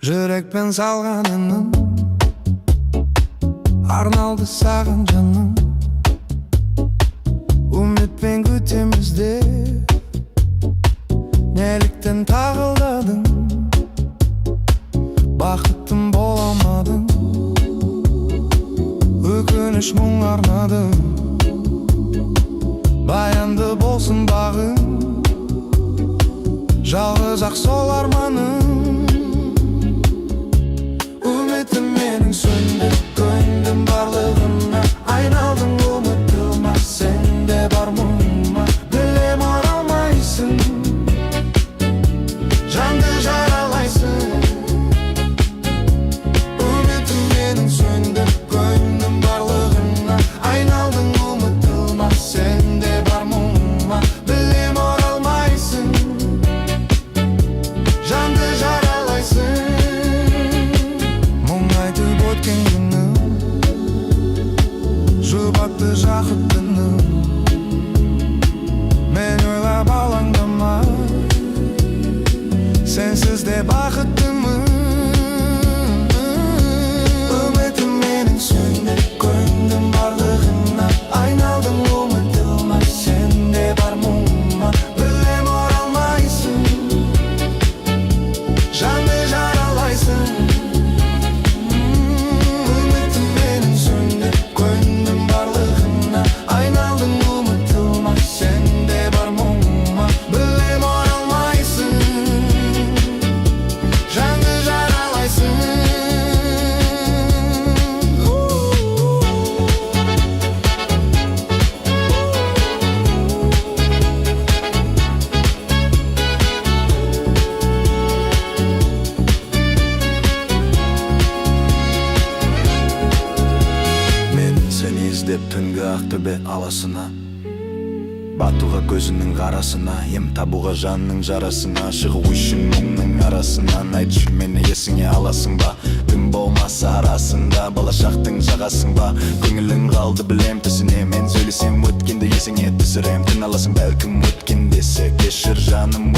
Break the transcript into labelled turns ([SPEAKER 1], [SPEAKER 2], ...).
[SPEAKER 1] Жүрекпен салған әнім арналды саған жаным, үмітпен күтеміз де неліктен тағылдадың, бақыттым бола алмадың, өкініш мұң арнадың, баянды болсын бағың, жалғыз ақ сол арманың. Сөнді көңілім барлығына, айналдың ұмытылма, сенде бар мұңыма. Білем оралмайсың, жанды жаралайсың. Үмітім менің сөнді көңілім барлығына, айналдың ұмытылма, сенде бар мұңыма. Білем оралмайсың, жанды жаралайсың. Жұбатты жақып түнім, мен ойлап алаңдамай, сенсіз де бақыттымын. Үмітім менің сөнді көңілім барлығына, айналдың ұмытылма, сенде бар мұңыма. Білем оралмайсың, жанды жаралайсың. Іздеп түнгі ақтөбе аласына, батуға көзінің қарасына, ем табуға жанның жарасына, шығу үшін мұңның арасынан. Айтшы мені есіңе аласың ба, түн болмаса арасында, балашақтың жағасың ба. Көңілің қалды білем түсіне, мен сөйлесем өткенді есіңе түсірем. Түн аласың бәлкім өткен десе, кешір жаным